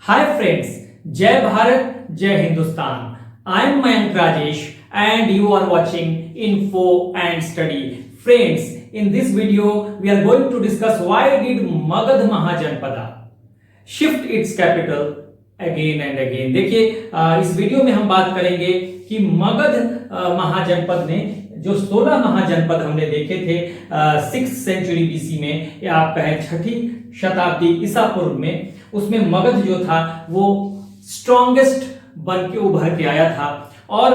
Hi friends, Jai Bharat, Jai Hindustan. I am Mayank Rajesh and you are watching Info and Study. Friends, in this video we are going to discuss why did Magad Mahajanpada shift its capital again and again. देखिए इस video में हम बात करेंगे कि मगध महाजनपद ने जो 16 महाजनपद हमने देखे थे 6th सेंचुरी बीसी में या आप कहें 6ठी शताब्दी ईसा पूर्व में, उसमें मगध जो था वो स्ट्रॉन्गेस्ट बन के उभर के आया था और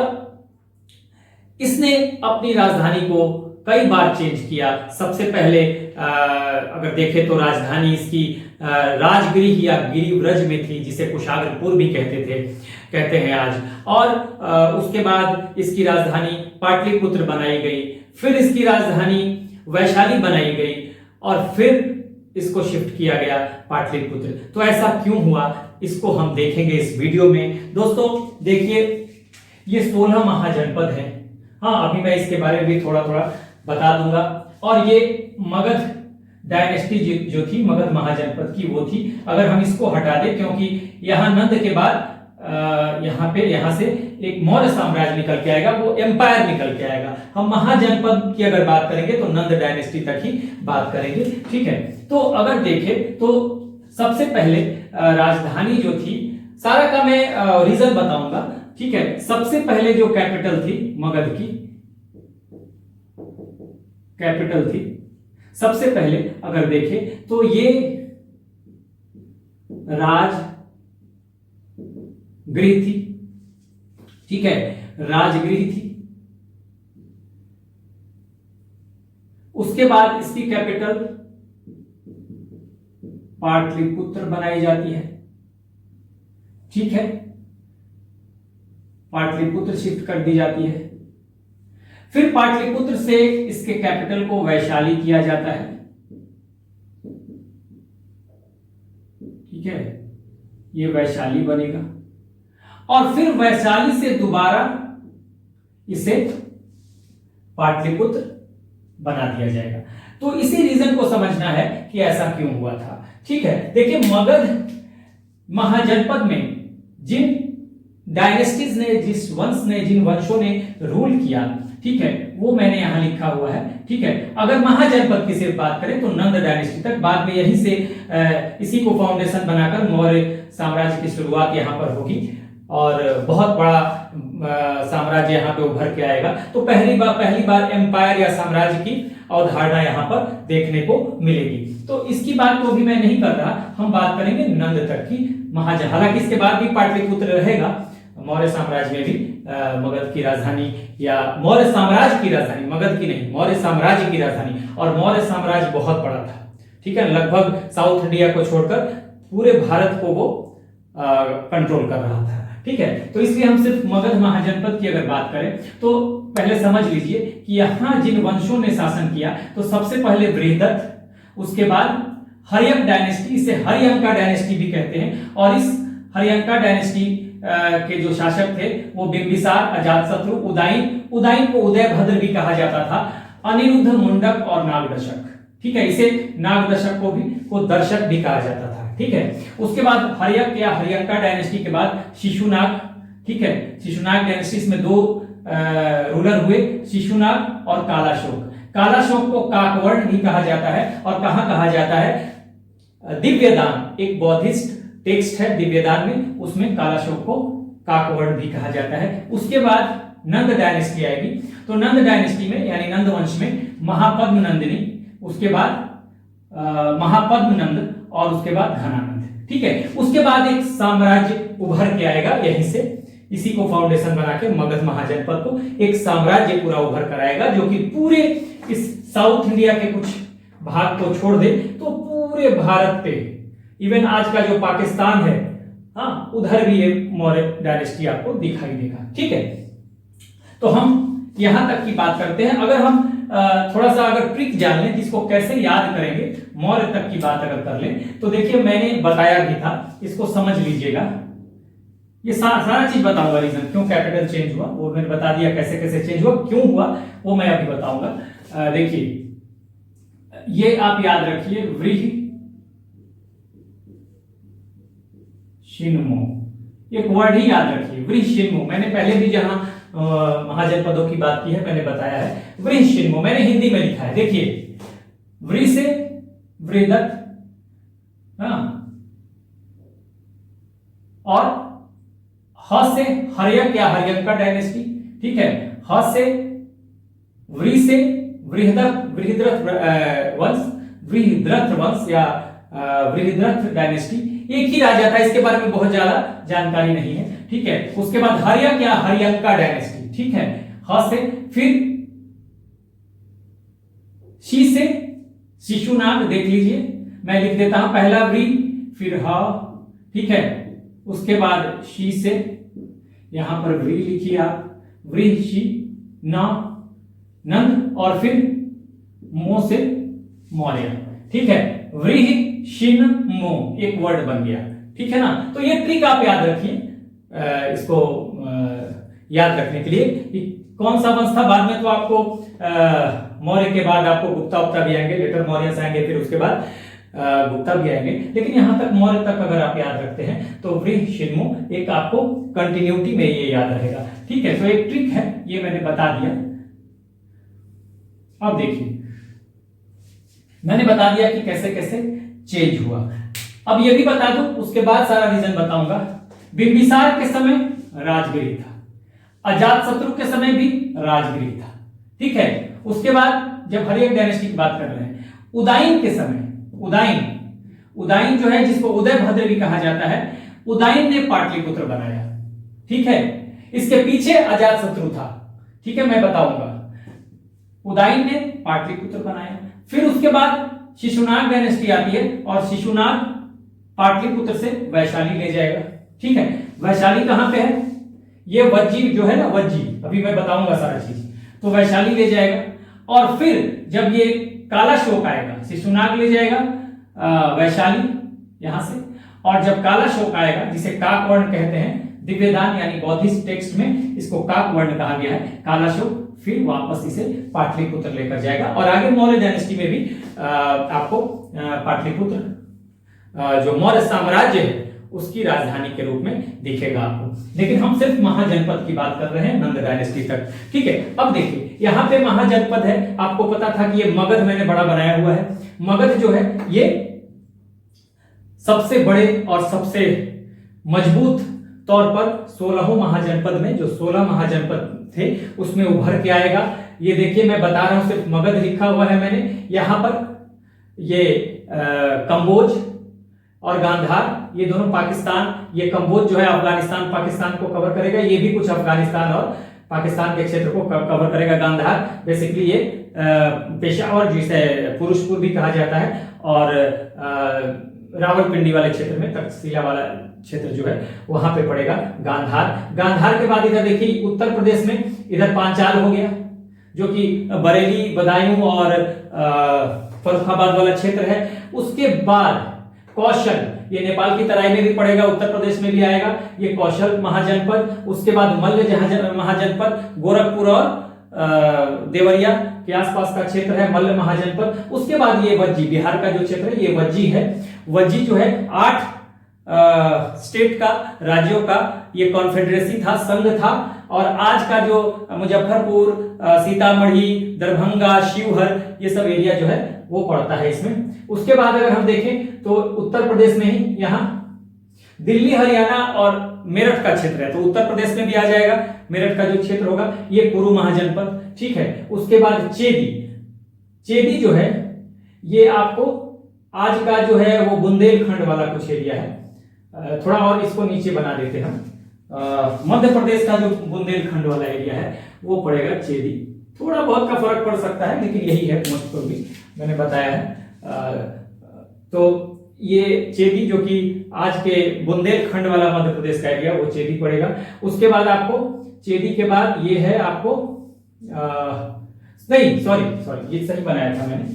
इसने अपनी राजधानी को कई बार चेंज किया। सबसे पहले अगर देखें तो राजधानी इसकी राजगृह या गिरिव्रज में थी, जिसे कुशाग्रपुर भी कहते हैं आज। और उसके बाद इसकी राजधानी पाटलिपुत्र बनाई गई, फिर इसकी राजधानी वैशाली बनाई गई और फिर इसको शिफ्ट किया गया पाटलिपुत्र। तो ऐसा क्यों हुआ इसको हम देखेंगे इस वीडियो में। दोस्तों देखिए ये 16 महाजनपद हैं। हाँ, अभी मैं इसके बारे में भी थोड़ा थोड़ा बता दूंगा। और ये मगध डायनेस्टी जो थी मगध महाजनपद की वो थी। अगर हम इसको हटा दें, क्योंकि यहाँ नंद के बाद यहाँ से एक मौर्य साम्राज्य निकल के आएगा, वो एम्पायर निकल के आएगा। हम महाजनपद की अगर बात करेंगे तो नंद डायनेस्टी तक ही बात करेंगे, ठीक है। तो अगर देखें तो सबसे पहले राजधानी जो थी, सारा का मैं रीजन बताऊंगा, ठीक है। सबसे पहले जो कैपिटल थी मगध की, कैपिटल थी सबसे पहले अगर देखें तो ये राजगृह थी, ठीक है, राजगृह थी। उसके बाद इसकी कैपिटल पाटलिपुत्र बनाई जाती है, ठीक है, पाटलिपुत्र शिफ्ट कर दी जाती है। फिर पाटलिपुत्र से इसके कैपिटल को वैशाली किया जाता है, ठीक है, ये वैशाली बनेगा। और फिर वैशाली से दोबारा इसे पाटलिपुत्र बना दिया जाएगा। तो इसी रीजन को समझना है कि ऐसा क्यों हुआ था, ठीक है। देखिए मगध महाजनपद में जिन डायनेस्टीज ने, जिन वंशों ने रूल किया, ठीक है, वो मैंने यहां लिखा हुआ है, ठीक है। अगर महाजनपद की सिर्फ बात करें तो नंद डायनेस्टी तक, बाद में यहीं से इसी को फाउंडेशन बनाकर मौर्य साम्राज्य की शुरुआत यहां पर होगी और बहुत बड़ा साम्राज्य यहां पे उभर के आएगा। तो पहली बार एम्पायर या साम्राज्य की अवधारणा यहां पर देखने को मिलेगी। तो इसकी बात को भी मैं नहीं कर रहा, हम बात करेंगे नंद तक की महाजन। हालांकि इसके बाद भी पाटलिपुत्र रहेगा, मौर्य साम्राज्य में भी मगध की राजधानी या मौर्य साम्राज्य की राजधानी, मगध की नहीं, मौर्य साम्राज्य की राजधानी। और मौर्य साम्राज्य बहुत बड़ा था, ठीक है, लगभग साउथ इंडिया को छोड़कर पूरे भारत को वो कंट्रोल कर रहा था, ठीक है। तो इसलिए हम सिर्फ मगध महाजनपद की अगर बात करें तो पहले समझ लीजिए कि यहां जिन वंशों ने शासन किया, तो सबसे पहले बृहदत्त, उसके बाद हर्यक डायनेस्टी, इसे हर्यंका डायनेस्टी भी कहते हैं। और इस हर्यंका डायनेस्टी के जो शासक थे वो बिंबिसार, अजातशत्रु, उदयन को उदयभद्र भी कहा जाता था, अनिरुद्ध, मुंडक और नागदशक, ठीक है। इसे नागदशक को दर्शक भी कहा जाता था, ठीक है। उसके बाद हर्यक या हर्यंका डायनेस्टी के बाद शिशुनाग, ठीक है, शिशुनाग डायनेस्टी, इसमें दो रूलर हुए, शिशुनाग और कालाशोक। कालाशोक को काकवर्ण भी कहा जाता है। और कहां कहा जाता है? दिव्यदान, एक बौद्धिस्ट टेक्स्ट है दिव्यदान में, उसमें कालाशोक को काकवर्ण भी कहा जाता है। उसके बाद नंद डायनेस्टी आएगी, तो नंद डायनेस्टी में यानी नंद वंश में महापद्म नंदिनी, उसके बाद महापद्म नंद और उसके बाद घनानंद, ठीक है। उसके बाद एक साम्राज्य उभर के आएगा यहीं से, इसी को फाउंडेशन बना के मगध महाजनपद को एक साम्राज्य पूरा उभर कर आएगा, जो कि पूरे इस साउथ इंडिया के कुछ भाग को छोड़ दे तो पूरे भारत पे, इवन आज का जो पाकिस्तान है, हाँ, उधर भी ये मौर्य डायनेस्टी आपको दिखाई देगा, ठीक है। तो हम यहां तक की बात करते हैं। अगर हम थोड़ा सा अगर ट्रिक जान लें कि इसको कैसे याद करेंगे, मौर्य तक की बात अगर कर लें, तो देखिए मैंने बताया भी था, इसको समझ लीजिएगा। ये सारा चीज बताऊंगा, रीजन क्यों कैपिटल चेंज हुआ वो मैंने बता दिया, कैसे कैसे चेंज हुआ, क्यों हुआ वो मैं अभी बताऊंगा। देखिए ये आप याद रखिए, व्रीहि शिन्मो, एक वर्ड ही याद रखिए, वृषशिन्मो। मैंने पहले भी जहां महाजनपदों की बात की है मैंने बताया है वृषशिन्मो, मैंने हिंदी में लिखा है। देखिए वृ से वृहदत्त, हाँ, और ह से हर्यक या हर्यंका डायनेस्टी, ठीक है। ह से वृ से वृहद्रथ वंश या वृहद्रथ डायनेस्टी, एक ही राजा था, इसके बारे में बहुत ज्यादा जानकारी नहीं है, ठीक है। उसके बाद हर्यक या हर्यंका डायनेस्टी, ठीक है। ह से फिर शी से शिशुनाग, देख लीजिए मैं लिख देता हूं, पहला वृ फिर ह, ठीक है। उसके बाद शी से, यहां पर वृ लिखिए आप, वृषि न नंद, और फिर मो से मौर्य, ठीक है। वृषशिन्मो एक वर्ड बन गया, ठीक है ना। तो ये ट्रिक आप याद रखिए, इसको याद रखने के लिए कि कौन सा वंश था। बाद में तो आपको मौर्य के बाद आपको गुप्ता उत्ता भी आएंगे, लेटर मौर्य से आएंगे, फिर उसके बाद गुप्ता भी आएंगे, लेकिन यहां तक मौर्य तक अगर आप याद रखते हैं तो वृषशिन्मो एक आपको कंटिन्यूटी में ये याद रहेगा, ठीक है। तो एक ट्रिक है, ये मैंने बता दिया। अब देखिए मैंने बता दिया कि कैसे कैसे चेंज हुआ। अब ये भी बता दूं, उसके बाद सारा रीजन बताऊंगा। बिंबिसार के समय राजगृह था, अजातशत्रु के समय भी राजगृह था, ठीक है। उसके बाद जब हर्यक डायनेस्टी की बात कर रहे हैं, उदाइन के समय, उदाइन जो है जिसको उदयभद्र भी कहा जाता है, उदाइन ने पाटलिपुत्र बनाया, ठीक है। इसके पीछे अजातशत्रु था, ठीक है, मैं बताऊंगा। उदाइन ने पाटलिपुत्र बनाया, फिर उसके बाद शिशुनाग डायनेस्टी आती है और शिशुनाग पाटलिपुत्र से वैशाली ले जाएगा, ठीक है। वैशाली कहां पे है, ये वज्जी जो है ना, वज्जी, अभी मैं बताऊंगा सारा चीज। तो वैशाली ले जाएगा, और फिर जब ये काला शोक आएगा, शिशुनाग ले जाएगा वैशाली यहां से, और जब काला शोक आएगा, जिसे काक वर्ण कहते हैं, दिव्यदान यानी बौद्धिस्ट टेक्स्ट में इसको काक वर्ण कहा गया है, काला शोक फिर वापस इसे पाटलिपुत्र लेकर जाएगा, और आगे मौर्य डायनेस्टी में भी आपको पाटलिपुत्र जो मौर्य साम्राज्य है उसकी राजधानी के रूप में दिखेगा आपको। लेकिन हम सिर्फ महाजनपद की बात कर रहे हैं, नंद डायनेस्टी तक, ठीक है। अब देखिए यहां पे महाजनपद है, आपको पता था कि ये मगध मैंने बड़ा बनाया हुआ है। मगध जो है ये सबसे बड़े और सबसे मजबूत तौर पर 16 महाजनपद में, जो 16 महाजनपद थे उसमें उभर के आएगा। ये देखिए मैं बता रहा हूं, सिर्फ मगध लिखा हुआ है मैंने, यहां पर ये कंबोज और गांधार, ये दोनों पाकिस्तान, ये कंबोज जो है अफगानिस्तान पाकिस्तान को कवर करेगा, ये भी कुछ अफगानिस्तान और पाकिस्तान के क्षेत्र को कवर करेगा। गांधार बेसिकली ये पेशावर जिसे पुरुषपुर भी कहा जाता है, और रावलपिंडी वाले क्षेत्र में, तक्षशिला वाला क्षेत्र जो है वहां पे पड़ेगा गांधार। गांधार के बाद इधर देखिए उत्तर प्रदेश में इधर पांचाल हो गया, जो कि बरेली, बदायूं और फर्रुखाबाद वाला क्षेत्र है। उसके बाद कौशल, ये नेपाल की तराई में भी पड़ेगा, उत्तर प्रदेश में भी आएगा, ये कौशल महाजनपद। उसके बाद मल्ल महाजनपद, गोरखपुर और देवरिया के आसपास का क्षेत्र है मल्ल महाजनपद। उसके बाद ये वज्जी, बिहार का जो क्षेत्र है ये वज्जी है। वज्जी जो है 8 स्टेट का, राज्यों का ये कॉन्फेडरेसी था, संघ था, और आज का जो मुजफ्फरपुर, सीतामढ़ी, दरभंगा, शिवहर, ये सब एरिया जो है वो पड़ता है इसमें। उसके बाद अगर हम देखें तो उत्तर प्रदेश में ही यहाँ दिल्ली, हरियाणा और मेरठ का क्षेत्र है, तो उत्तर प्रदेश में भी आ जाएगा मेरठ का जो क्षेत्र होगा, ये कुरु महाजनपद, ठीक है। उसके बाद चेदी, चेदी जो है ये आपको आज का जो है वो बुंदेलखंड वाला कुछ एरिया है। थोड़ा और इसको नीचे बना देते हैं, मध्य प्रदेश का जो बुंदेलखंड वाला एरिया है वो पड़ेगा चेदी। थोड़ा बहुत का फर्क पड़ सकता है, लेकिन यही है मोस्ट प्रोबेबली, मैंने बताया है। तो ये चेदी जो कि आज के बुंदेलखंड वाला मध्य प्रदेश का एरिया, वो चेदी पड़ेगा। उसके बाद आपको चेदी के बाद ये है आपको नहीं, सॉरी ये सही बनाया था मैंने,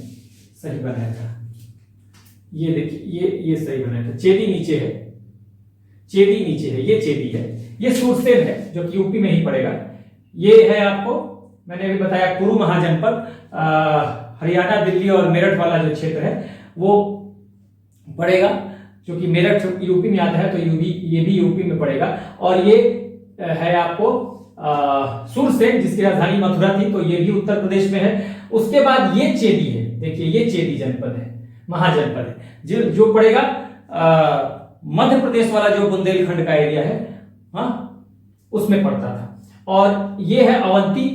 सही बनाया था, ये देखिए ये सही बनाया था। चेदी नीचे है, चेदी नीचे है, ये चेदी है। ये सुरसेन है जो कि यूपी में ही पड़ेगा। ये है आपको मैंने अभी बताया कुरु महाजनपद, हरियाणा, दिल्ली और मेरठ वाला जो क्षेत्र है वो पड़ेगा क्योंकि मेरठ यूपी में आता है तो ये भी यूपी में पड़ेगा। और ये है आपको सुरसेन जिसकी राजधानी मथुरा थी, तो ये भी उत्तर प्रदेश में है। उसके बाद ये चेदी है, देखिए ये चेदी जनपद है, महाजनपद है, जो पड़ेगा मध्य प्रदेश वाला जो बुंदेलखंड का एरिया है, हाँ, उसमें पड़ता था। और ये है अवंती,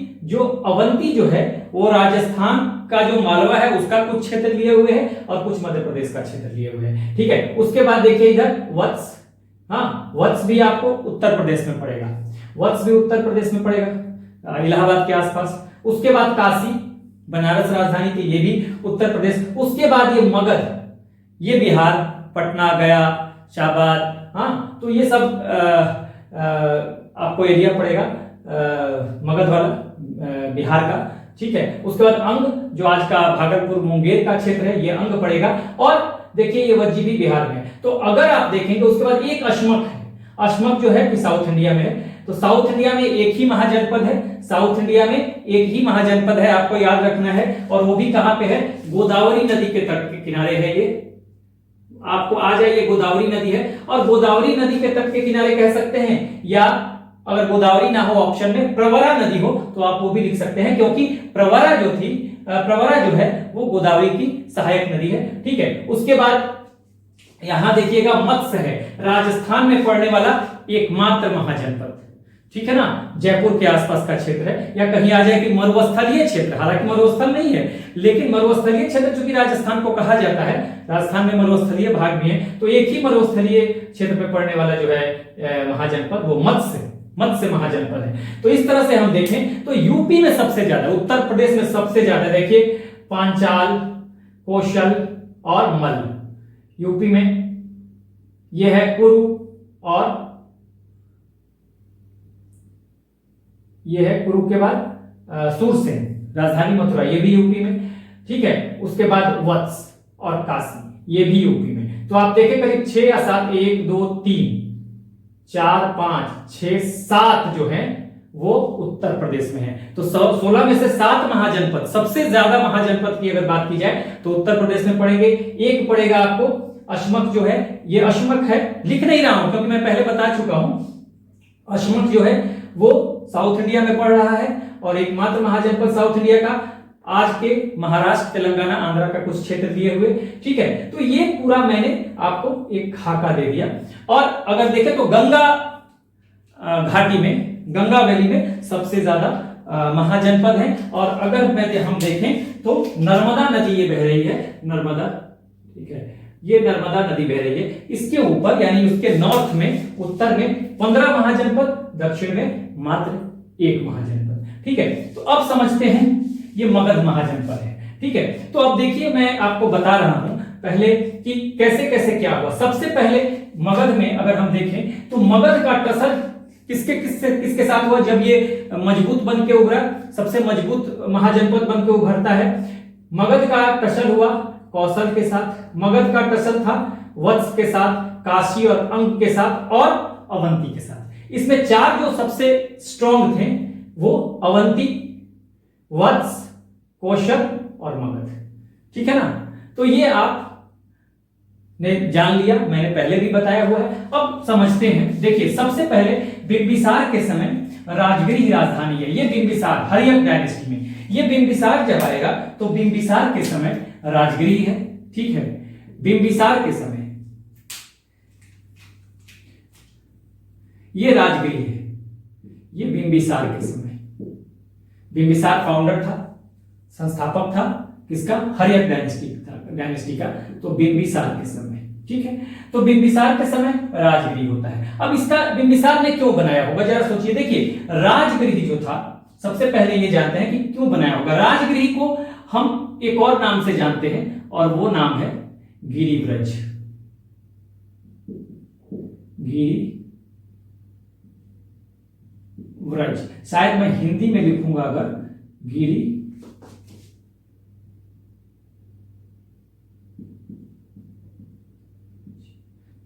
अवंती जो है वो राजस्थान का जो मालवा है उसका कुछ क्षेत्र लिए हुए है और कुछ मध्य प्रदेश का क्षेत्र लिए हुए है, ठीक है। उसके बाद देखिए इधर वत्स, हाँ, वत्स भी आपको उत्तर प्रदेश में पड़ेगा, वत्स भी उत्तर प्रदेश में पड़ेगा, इलाहाबाद के आसपास। उसके बाद काशी, बनारस राजधानी थी, ये भी उत्तर प्रदेश। उसके बाद ये मगध, ये बिहार, पटना, गया, शाहबाद, हाँ, तो ये सब आपको एरिया पड़ेगा मगध वाला, बिहार का, ठीक है। उसके बाद अंग, जो आज का भागलपुर मुंगेर का क्षेत्र है, ये अंग पड़ेगा। और देखिए ये वज्जी भी बिहार में है। तो अगर आप देखें तो उसके बाद एक अशमक है, अशमक जो है कि साउथ इंडिया में है। तो साउथ इंडिया में एक ही महाजनपद है, साउथ इंडिया में एक ही महाजनपद है, आपको याद रखना है। और वो भी कहां पे है, गोदावरी नदी के तट के किनारे है। ये आपको आ जाइए, गोदावरी नदी है, और गोदावरी नदी के तट के किनारे कह सकते हैं, या अगर गोदावरी ना हो ऑप्शन में, प्रवरा नदी हो तो आप वो भी लिख सकते हैं, क्योंकि प्रवरा जो है वो गोदावरी की सहायक नदी है, ठीक है। उसके बाद यहां देखिएगा मत्स्य है, राजस्थान में पड़ने वाला एकमात्र महाजनपद, ठीक है ना, जयपुर के आसपास का क्षेत्र है। या कहीं आ जाए कि मरुस्थलीय क्षेत्र, हालांकि मरुस्थल नहीं है, लेकिन मरुस्थलीय क्षेत्र चूंकि राजस्थान को कहा जाता है, राजस्थान में मरुस्थलीय भाग भी है, तो एक ही मरुस्थलीय क्षेत्र में पड़ने वाला जो है महाजनपद वो मत्स्य महाजनपद है। तो इस तरह से हम देखें तो यूपी में सबसे ज्यादा, उत्तर प्रदेश में सबसे ज्यादा, देखिए पांचाल, कौशल और मल्ल यूपी में, यह है कुरु, और यह है कुरु के बाद सुरसेन, राजधानी मथुरा, ये भी यूपी में, ठीक है। उसके बाद वत्स और काशी, ये भी यूपी में। तो आप देखें करीब 6 या 7, 1 2 3 4 5 6 7 जो है वो उत्तर प्रदेश में है। तो 16 में से 7 महाजनपद, सबसे ज्यादा महाजनपद की अगर बात की जाए तो उत्तर प्रदेश में पड़ेंगे। एक पड़ेगा आपको अशमक, जो है ये अशमक है, लिख नहीं रहा हूं क्योंकि मैं पहले बता चुका हूं। अशमक जो है वो साउथ इंडिया में पड़ रहा है, और एकमात्र महाजनपद साउथ इंडिया का, आज के महाराष्ट्र, तेलंगाना, आंध्रा का कुछ क्षेत्र दिए हुए, ठीक है। तो ये पूरा मैंने आपको एक खाका दे दिया। और अगर देखें तो गंगा घाटी में, गंगा वैली में सबसे ज्यादा महाजनपद है। और अगर हम देखें तो नर्मदा नदी ये बह रही है, नर्मदा, ठीक है, ये नर्मदा नदी बह रही है। इसके ऊपर यानी उसके नॉर्थ में, उत्तर में 15 महाजनपद, दक्षिण में मात्र 1 महाजनपद, ठीक है। तो अब समझते हैं ये मगध महाजनपद है, ठीक है। तो अब देखिए मैं आपको बता रहा हूं पहले कि कैसे कैसे क्या हुआ। सबसे पहले मगध में अगर हम देखें तो मगध का टसल किसके साथ हुआ, जब ये मजबूत बन के उभरा, सबसे मजबूत महाजनपद बन के उभरता है। मगध का टसल हुआ कौशल के साथ, मगध का टसल था वत्स के साथ, काशी और अंग के साथ, और अवंती के साथ। इसमें 4 जो सबसे स्ट्रॉन्ग थे वो अवंती, वत्स, कौशल और मगध, ठीक है ना। तो ये आप ने जान लिया, मैंने पहले भी बताया हुआ है। अब समझते हैं, देखिए सबसे पहले बिंबिसार के समय राजगिरी ही राजधानी है। ये बिंबिसार हर्यक डायनेस्टी में, ये बिंबिसार जब आएगा तो बिंबिसार के समय राजगिरी है, ठीक है। बिंबिसार के समय ये राजगिरी है, ये बिंबिसार के समय। बिंबिसार फाउंडर था, संस्थापक था किसका, हर्यक डायनेस्टी का। तो बिंबिसार के समय, ठीक है। तो बिंबिसार के समय राजगिरी होता है। अब इसका बिंबिसार ने क्यों बनाया होगा, जरा सोचिए। देखिए राजगिरी जो था, सबसे पहले ये जानते हैं कि क्यों बनाया होगा। राजगिरी को हम एक और नाम से जानते हैं, और वो नाम है गिरिव्रज। गिरिव्रज, शायद मैं हिंदी में लिखूंगा अगर,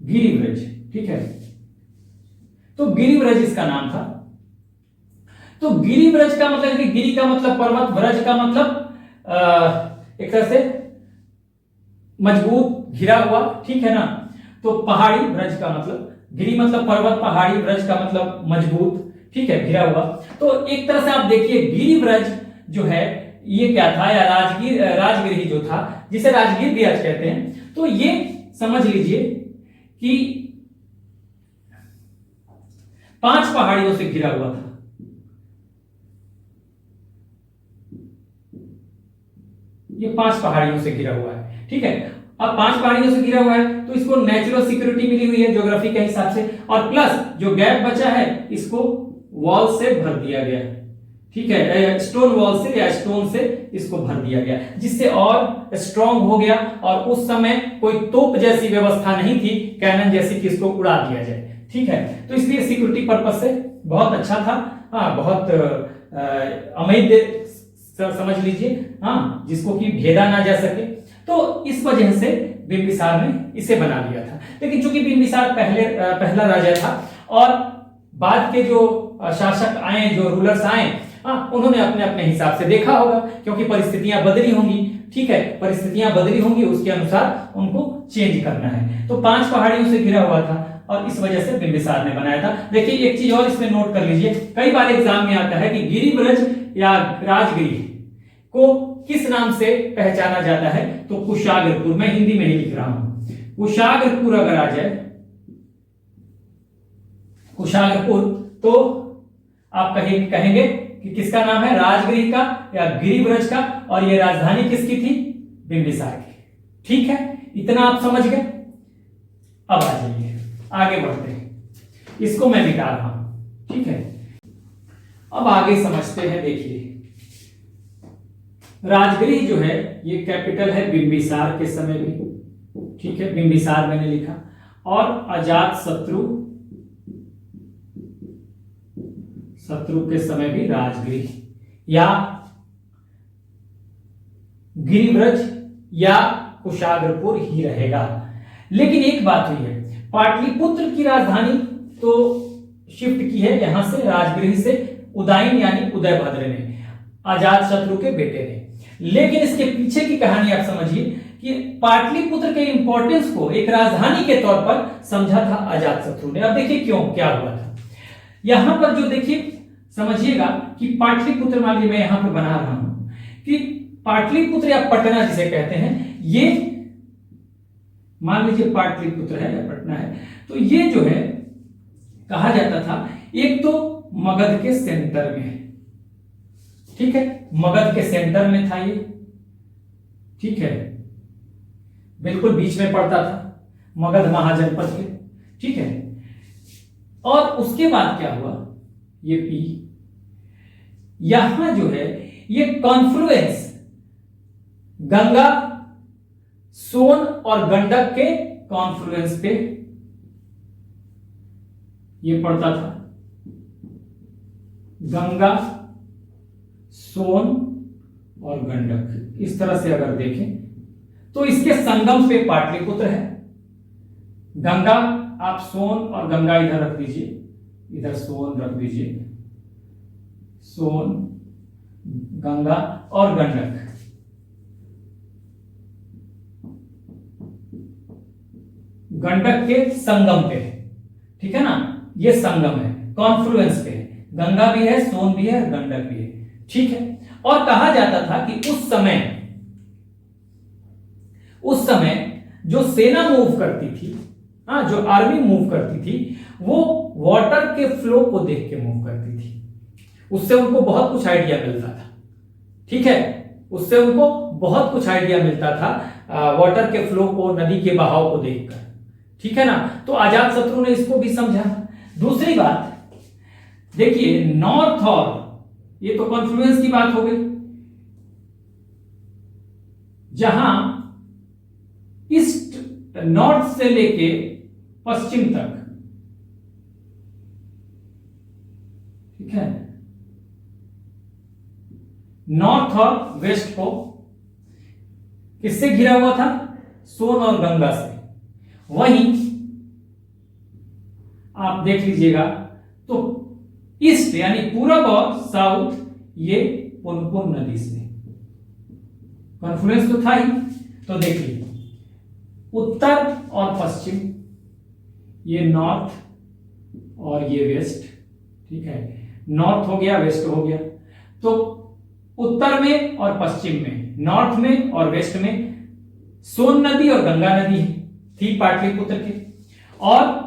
गिरिव्रज, ठीक है। तो गिरिव्रज इसका नाम था। तो गिरिव्रज का मतलब कि गिरि का मतलब पर्वत, व्रज का मतलब एक तरह से मजबूत, घिरा हुआ, ठीक है ना। तो पहाड़ी, ब्रज का मतलब गिरी मतलब पर्वत, पहाड़ी, ब्रज का मतलब मजबूत, ठीक है, घिरा हुआ। तो एक तरह से आप देखिए गिरी ब्रज जो है ये क्या था, या राजगिर ही जो था, जिसे राजगीर भी आज कहते हैं। तो ये समझ लीजिए कि 5 पहाड़ियों से घिरा हुआ था। ये 5 पहाड़ियों से घिरा हुआ है, ठीक है। अब 5 पहाड़ियों से घिरा हुआ है तो इसको नेचुरल सिक्योरिटी मिली हुई है ज्योग्राफी के हिसाब से, और प्लस जो गैप बचा है इसको वॉल से भर दिया गया है, ठीक है, स्टोन वॉल से या स्टोन से इसको भर दिया गया, जिससे और स्ट्रांग हो गया। और उस समय कोई तोप जैसी व्यवस्था नहीं थी, कैनन जैसी कि इसको उड़ा दिया जाए, ठीक है। तो इसलिए सिक्योरिटी पर्पस से बहुत अच्छा था। हाँ, बहुत अमेज समझ लीजिए, हाँ, जिसको कि भेदा ना जा सके। तो इस वजह से बिंबिसार ने इसे बना लिया था। लेकिन चूंकि बिंबिसार पहला राजा था और बाद के जो शासक आए, जो रूलर्स आए, उन्होंने अपने अपने हिसाब से देखा होगा, क्योंकि परिस्थितियां बदली होंगी, ठीक है, परिस्थितियां बदली होंगी, उसके अनुसार उनको चेंज करना है। तो 5 पहाड़ियों से घिरा हुआ था और इस वजह से बिंबिसार ने बनाया था। देखिए एक चीज और इसमें नोट कर लीजिए, कई बार एग्जाम में आता है कि गिरिब्रज या राजगिरी को किस नाम से पहचाना जाता है, तो कुशाग्रपुर। मैं हिंदी में ही लिख रहा हूं, कुशाग्रपुर अगर आ जाए, कुशाग्रपुर, तो आप कहेंगे कि किसका नाम है, राजगिरी का या गिरिब्रज का, और ये राजधानी किसकी थी, बिंबिसार की, ठीक है। इतना आप समझ गए। अब आ जाइए आगे बढ़ते हैं, इसको मैं मिटा रहा हूं, ठीक है। अब आगे समझते हैं। देखिए राजगिरी जो है ये कैपिटल है बिंबिसार के समय भी, ठीक है, बिंबिसार मैंने लिखा। और अजात शत्रु के समय भी राजगिरी या गिरिब्रज या कुशाग्रपुर ही रहेगा। लेकिन एक बात हुई है, पाटलिपुत्र की राजधानी तो शिफ्ट की है यहां से, राजगिरी से उदयन यानी उदयभद्र ने, अजात शत्रु के बेटे ने। लेकिन इसके पीछे की कहानी आप समझिए कि पाटलिपुत्र के इंपॉर्टेंस को एक राजधानी के तौर पर समझा था अजात शत्रु ने। अब देखिए क्यों, क्या हुआ था यहां पर, जो देखिए समझिएगा कि पाटलिपुत्र, मान लीजिए मैं यहां पर बना रहा हूं कि पाटलिपुत्र या पटना जिसे कहते हैं, ये मान लीजिए पाटलिपुत्र है या पटना है, तो ये जो है कहा जाता था, एक तो मगध के सेंटर में है, ठीक है, मगध के सेंटर में था ये, ठीक है, बिल्कुल बीच में पड़ता था मगध महाजनपद के, ठीक है। और उसके बाद क्या हुआ, ये पी, यहां जो है ये कॉन्फ्लुएंस गंगा, सोन और गंडक के कॉन्फ्लुएंस पे ये पड़ता था, गंगा, सोन और गंडक। इस तरह से अगर देखें तो इसके संगम पे पाटलिपुत्र है। गंगा, आप सोन और गंगा इधर रख दीजिए, इधर सोन रख दीजिए, सोन, गंगा और गंडक, गंडक के संगम पे, ठीक है ना, ये संगम है, कॉन्फ्लुएंस पे है, गंगा भी है, सोन भी है, गंडक भी है, ठीक है। और कहा जाता था कि उस समय जो सेना मूव करती थी, जो आर्मी मूव करती थी, वो वाटर के फ्लो को देख के मूव करती थी, उससे उनको बहुत कुछ आइडिया मिलता था, ठीक है, उससे उनको बहुत कुछ आइडिया मिलता था वाटर के फ्लो को, नदी के बहाव को देखकर, ठीक है ना। तो अजात शत्रु ने इसको भी समझा। दूसरी बात देखिए, नॉर्थ, और ये तो कॉन्फ्लुएंस की बात हो गई, जहां ईस्ट, नॉर्थ से लेके पश्चिम तक, ठीक है, नॉर्थ और वेस्ट को किससे घिरा हुआ था, सोन और गंगा से। वहीं आप देख लीजिएगा तो ईस्ट यानी पूरब और साउथ, ये पुनपुन नदी से कॉन्फ्लुएंस तो था ही। तो देखिए उत्तर और पश्चिम ये नॉर्थ और ये वेस्ट, ठीक है, नॉर्थ हो गया, वेस्ट हो गया। तो उत्तर में और पश्चिम में, नॉर्थ में और वेस्ट में सोन नदी और गंगा नदी थी पाटलिपुत्र के, और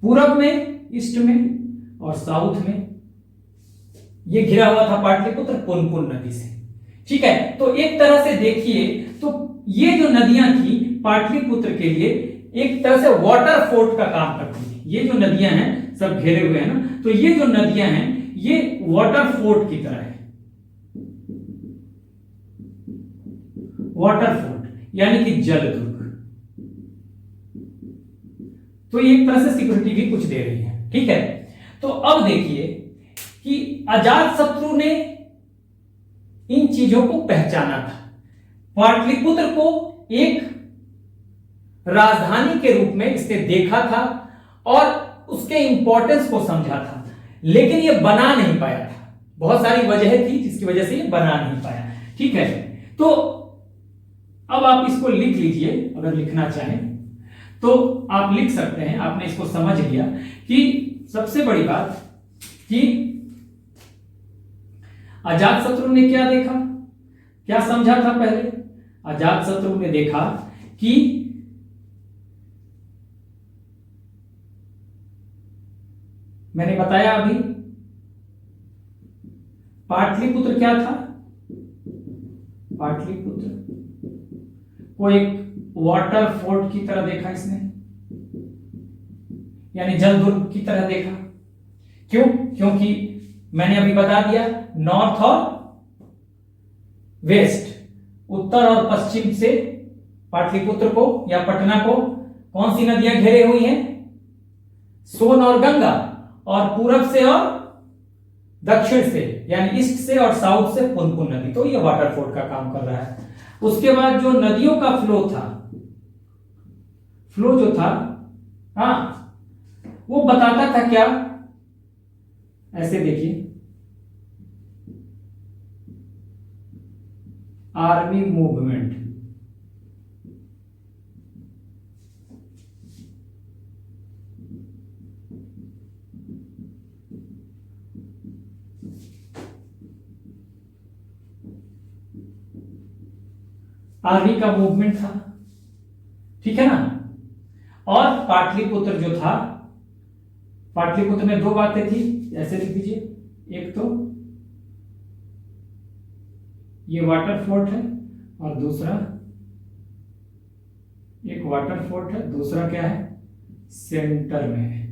पूरब में, ईस्ट में और साउथ में ये घिरा हुआ था पाटलिपुत्र पुनपुन नदी से। ठीक है, तो एक तरह से देखिए तो ये जो नदियां थी पाटलिपुत्र के लिए एक तरह से वाटर फोर्ट का काम करती थी। ये जो नदियां हैं सब घेरे हुए हैं ना, तो ये जो नदियां हैं ये वाटर फोर्ट की तरह है, वाटर फोर्ट यानी कि जल दुर्ग। तो ये एक तरह से सिक्योरिटी भी कुछ दे रही है। ठीक है, तो अब देखिए कि अजातशत्रु ने इन चीजों को पहचाना था, पाटलिपुत्र को एक राजधानी के रूप में इसने देखा था और उसके इंपॉर्टेंस को समझा था, लेकिन ये बना नहीं पाया था। बहुत सारी वजह थी जिसकी वजह से ये बना नहीं पाया। ठीक है, तो अब आप इसको लिख लीजिए, अगर लिखना चाहें तो आप लिख सकते हैं। आपने इसको समझ लिया कि सबसे बड़ी बात कि अजातशत्रु ने क्या देखा, क्या समझा था। पहले अजातशत्रु ने देखा कि मैंने बताया अभी पाटलिपुत्र क्या था, पाटलिपुत्र को एक वाटर फोर्ट की तरह देखा इसने, यानी जल दुर्ग की तरह देखा। क्यों? क्योंकि मैंने अभी बता दिया नॉर्थ और वेस्ट, उत्तर और पश्चिम से पाटलिपुत्र को या पटना को कौन सी नदियां घेरे हुई हैं, सोन और गंगा, और पूरब से और दक्षिण से यानी ईस्ट से और साउथ से पुनपुन नदी। तो ये वाटर फोर्ट का काम कर रहा है। उसके बाद जो नदियों का फ्लो था, फ्लो जो था, वो बताता था क्या, ऐसे देखिए, आर्मी मूवमेंट, आर्मी का मूवमेंट था। ठीक है ना। और पाटलिपुत्र जो था, पाटलिपुत्र में दो बातें थी, ऐसे लिख दीजिए, एक तो ये वाटर फोर्ट है और दूसरा, एक वाटर फोर्ट है, दूसरा क्या है, सेंटर में है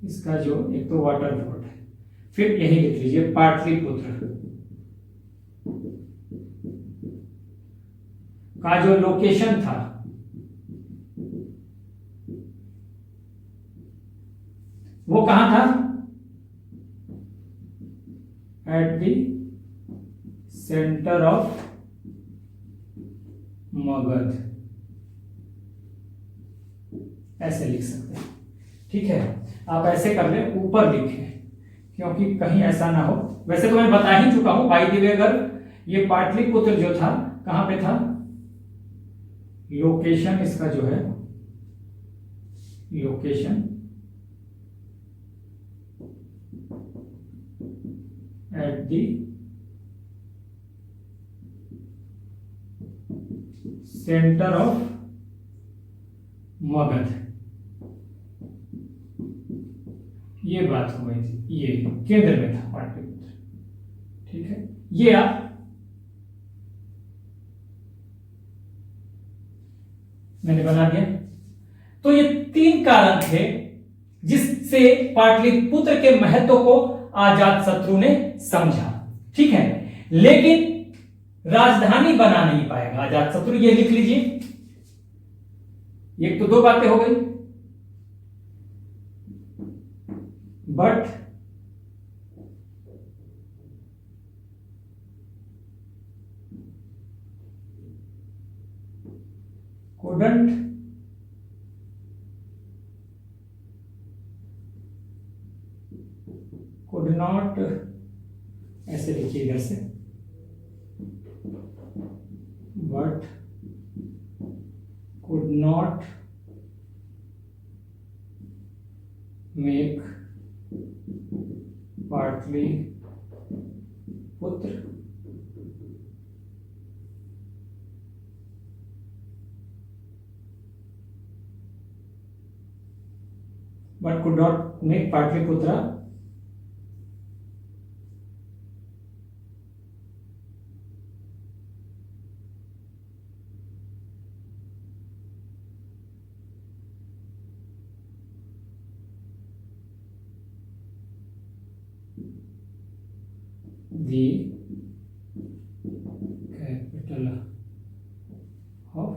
इसका जो, एक तो वाटर फोर्ट है। फिर यही लिख लीजिए पाटलिपुत्र का जो लोकेशन था वो कहां था, at the centre of Magadh, ऐसे लिख सकते हैं। ठीक है, आप ऐसे कर ले, ऊपर लिखें क्योंकि कहीं ऐसा ना हो। वैसे तो मैं बता ही चुका हूं बाय द वे, अगर ये पाटलिपुत्र जो था कहां पे था, लोकेशन इसका जो है, location at the centre of Magadh, ये बात हो गई थी, ये केंद्र में था पाटलिपुत्र। ठीक है, ये आप मैंने बना दिया। तो ये तीन कारण थे जिससे पाटलिपुत्र के महत्व को अजातशत्रु ने समझा। ठीक है, लेकिन राजधानी बना नहीं पाएगा अजातशत्रु, ये लिख लीजिए। एक तो दो बातें हो गई, बट couldn't could not, ऐसे लिखिए इधर से, but could not make Pataliputra but could not make Patliputra the capital of,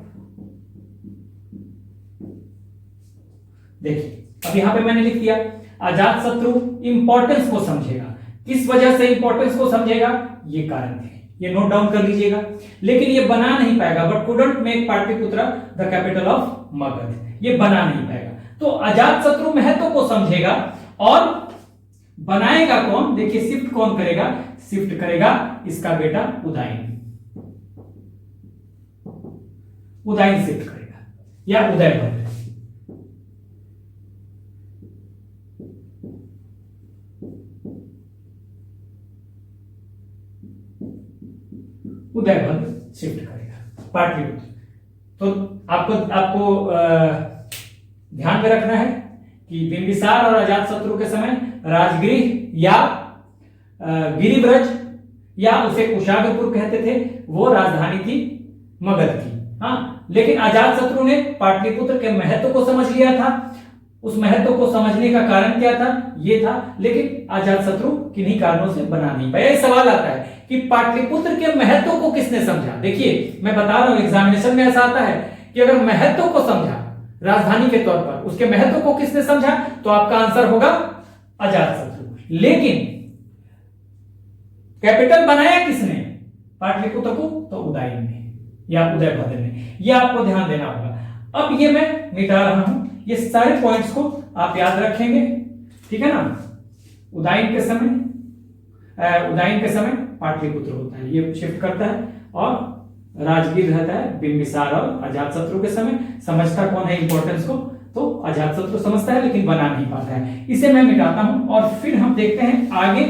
देखिए अब यहां पे मैंने लिख दिया अजात शत्रु इंपॉर्टेंस को समझेगा। किस वजह से इंपॉर्टेंस को समझेगा, ये कारण थे, ये नोट डाउन कर लीजिएगा। लेकिन ये बना नहीं पाएगा, but couldn't make Pataliputra the capital of Magadh, ये बना नहीं पाएगा। तो अजात शत्रु महत्व को समझेगा और बनाएगा कौन, देखिए शिफ्ट कौन करेगा, शिफ्ट करेगा इसका बेटा उदयन, उदयन शिफ्ट करेगा या उदयभद्र। उदयभद्र शिफ्ट करेगा पाटलिपुत्र। तो आपको ध्यान में रखना है कि बिंबिसार और अजातशत्रु के समय राजगृह या गिरिब्रज या उसे कुशाग्रपुर कहते थे, वो राजधानी थी मगध की। हाँ, लेकिन अजातशत्रु ने पाटलिपुत्र के महत्व को समझ लिया था। उस महत्व को समझने का कारण क्या था, ये था। लेकिन अजातशत्रु किन्हीं कारणों से बना नहीं पाया। सवाल आता है कि पाटलिपुत्र के महत्व को किसने समझा। देखिए मैं बता रहा हूं, एग्जामिनेशन में ऐसा आता है कि अगर महत्व को समझा राजधानी के तौर पर, उसके महत्व को किसने समझा, तो आपका आंसर होगा अजातशत्रु। लेकिन कैपिटल बनाया किसने पाटलिपुत्र को, तो उदयन ने या उदयभद्र ने। यह आपको ध्यान देना होगा। अब ये मैं मिटा रहा हूं, ये सारे पॉइंट्स को आप याद रखेंगे, ठीक है ना। उदयन के समय पाटलिपुत्र होता है, ये शिफ्ट करता है, और राजगीर रहता है बिंबिसार और अजातशत्रु के समय। समझता कौन है इंपॉर्टेंस को, तो अजातशत्रु समझता है लेकिन बना नहीं पाता है। इसे मैं मिटाता हूं और फिर हम देखते हैं आगे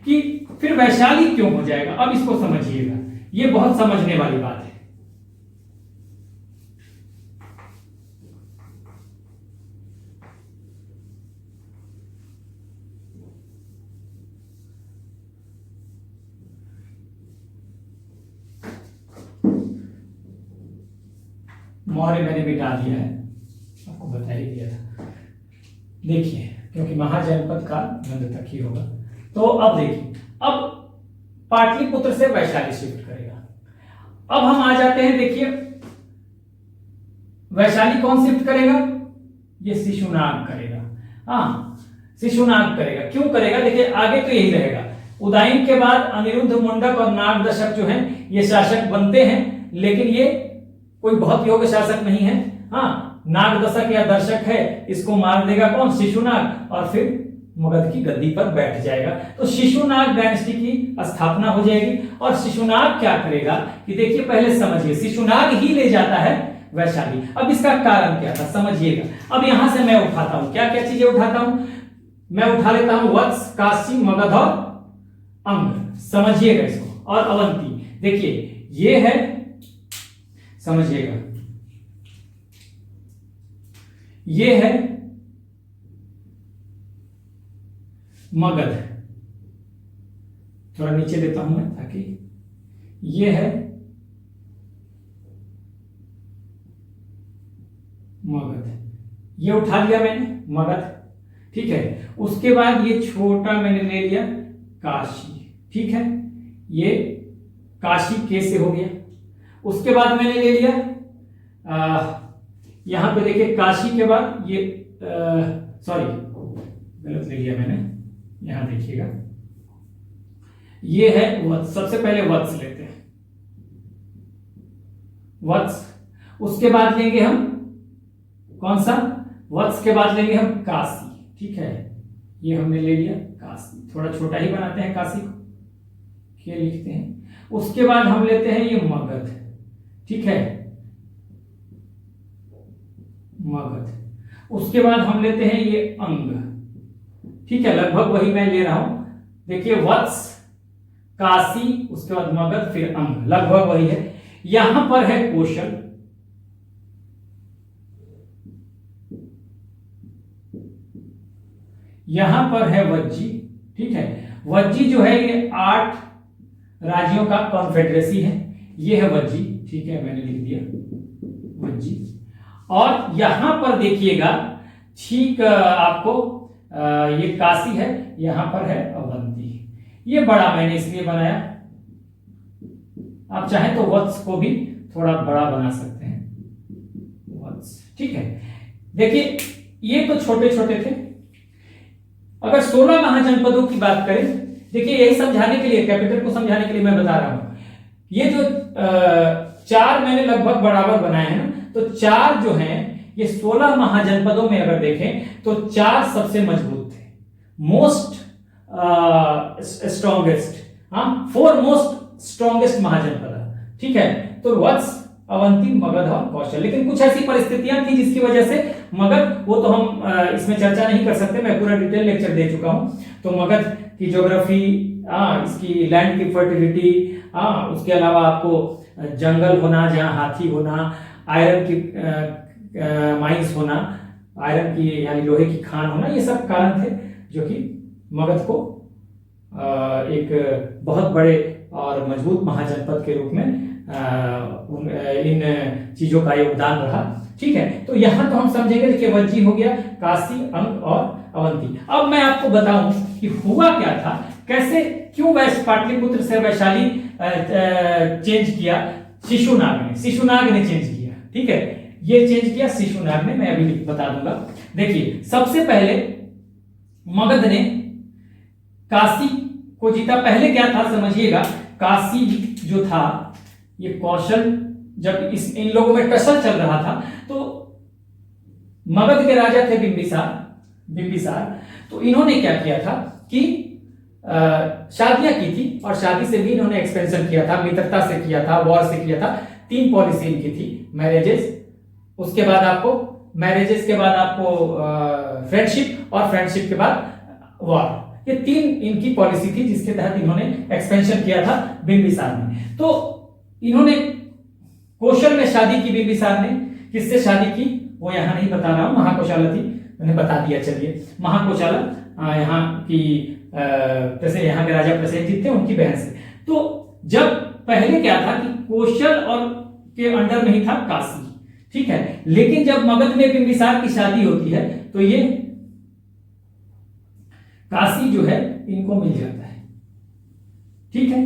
कि फिर वैशाली क्यों हो जाएगा। अब इसको समझिएगा, ये बहुत समझने वाली बात है। मौर्य मैंने मिटा दिया है, आपको बता ही दिया था। देखिए क्योंकि महाजनपद का गंध तक ही होगा। तो अब देखिए, अब पाटलिपुत्र से वैशाली शिफ्ट करेगा। अब हम आ जाते हैं, देखिए वैशाली कौन शिफ्ट करेगा, ये शिशुनाग करेगा। हाँ, शिशुनाग करेगा। क्यों करेगा, देखिए आगे तो यही रहेगा। उदयन के बाद अनिरुद्ध, मुंडक और नागदशक जो हैं ये शासक बनते हैं, लेकिन ये कोई बहुत योग्य शासक नहीं है। हाँ, नागदशक या दर्शक है, इसको मार देगा कौन, शिशुनाग, और फिर मगध की गद्दी पर बैठ जाएगा। तो शिशुनाग डायनेस्टी की स्थापना हो जाएगी। और शिशुनाग क्या करेगा कि देखिए पहले समझिए, शिशुनाग ही ले जाता है वैशाली। अब इसका कारण क्या था समझिएगा। अब यहां से मैं उठाता हूं, क्या क्या चीजें उठाता हूं, मैं उठा लेता हूं वत्स, काशी, मगध और अंग। समझिएगा इसको, और अवंती। देखिए ये है, समझिएगा, ये है मगध। थोड़ा नीचे देता हूं मैं ताकि, ये है मगध, ये उठा लिया मैंने मगध, ठीक है। उसके बाद ये छोटा मैंने ले लिया काशी, ठीक है, ये काशी के से हो गया। उसके बाद मैंने ले लिया यहां पे देखिए काशी के बाद ये सॉरी गलत ले लिया मैंने, यहां देखिएगा ये है वत्स। सबसे पहले वत्स लेते हैं, वत्स। उसके बाद लेंगे हम कौन सा, वत्स के बाद लेंगे हम काशी, ठीक है, ये हमने ले लिया काशी। थोड़ा छोटा ही बनाते हैं काशी को, क्या लिखते हैं। उसके बाद हम लेते हैं ये मगध, ठीक है, मगध। उसके बाद हम लेते हैं ये अंग, ठीक है, लगभग वही मैं ले रहा हूं। देखिए वत्स, काशी, उसके बाद मगध, फिर अंग, लगभग वही है। यहां पर है कौशल, यहां पर है वज्जी, ठीक है। वज्जी जो है ये 8 राज्यों का कॉन्फेडरेसी है, ये है वज्जी, ठीक है, मैंने लिख दिया वज्जी। और यहां पर देखिएगा ठीक आपको ये काशी है, यहां पर है अवंती। ये बड़ा मैंने इसलिए बनाया, आप चाहें तो वत्स को भी थोड़ा बड़ा बना सकते हैं, वत्स, ठीक है। देखिए ये तो छोटे छोटे थे। अगर 16 महाजनपदों की बात करें, देखिए यही समझाने के लिए, कैपिटल को समझाने के लिए मैं बता रहा हूं। ये जो 4 मैंने लगभग बराबर बनाए हैं ना, तो 4 जो हैं ये 16 महाजनपदों में अगर देखें तो 4 सबसे मजबूत थे, मोस्ट स्ट्रॉन्गेस्ट, हाँ, 4 मोस्ट स्ट्रॉन्गेस्ट महाजनपद, ठीक है। तो वत्स, अवंती, मगध और कौशल। लेकिन कुछ ऐसी परिस्थितियां थी जिसकी वजह से मगध, वो तो हम इसमें चर्चा नहीं कर सकते, मैं पूरा डिटेल लेक्चर दे चुका हूं। तो मगध की ज्योग्राफी, इसकी लैंड की फर्टिलिटी, उसके अलावा आपको जंगल होना, जहां हाथी होना, आयरन की माइंस होना, आयरन की यानी लोहे की खान होना, ये सब कारण थे जो कि मगध को एक बहुत बड़े और मजबूत महाजनपद के रूप में इन चीजों का योगदान रहा, ठीक है। तो यहां तो हम समझेंगे कि वज्जी हो गया, काशी, अंग और अवंती। अब मैं आपको बताऊं कि हुआ क्या था, कैसे, क्यों पाटलिपुत्र से वैशाली चेंज किया शिशुनाग ने चेंज किया, ठीक है। ये चेंज किया शिशुनाग ने, मैं अभी बता दूंगा। देखिए सबसे पहले मगध ने काशी को जीता। पहले क्या था समझिएगा, काशी जो था, ये कौशल, जब इन लोगों में टसल चल रहा था, तो मगध के राजा थे बिंबिसार। तो इन्होंने क्या किया था कि शादियां की थी, और शादी से भी इन्होंने एक्सपेंशन किया था, मित्रता से किया था, वॉर से किया था। 3 पॉलिसी इनकी थी, मैरिजेस, उसके बाद आपको मैरिजेस के बाद आपको फ्रेंडशिप, और फ्रेंडशिप के बाद वॉर। ये 3 इनकी पॉलिसी थी जिसके तहत इन्होंने एक्सपेंशन किया था बिंबिसार ने। तो इन्होंने कौशल में शादी की बिंबिसार ने। किससे शादी की वो यहां नहीं बता रहा हूं, महाकौशला थी, मैंने बता दिया। चलिए, महाकौशला यहाँ की जैसे यहाँ के राजा प्रसेनजीत थे, उनकी बहन से। तो जब पहले क्या था कि कौशल और के अंडर में ही था काशी, ठीक है। लेकिन जब मगध में बिंबिसार की शादी होती है तो ये काशी जो है इनको मिल जाता है, ठीक है,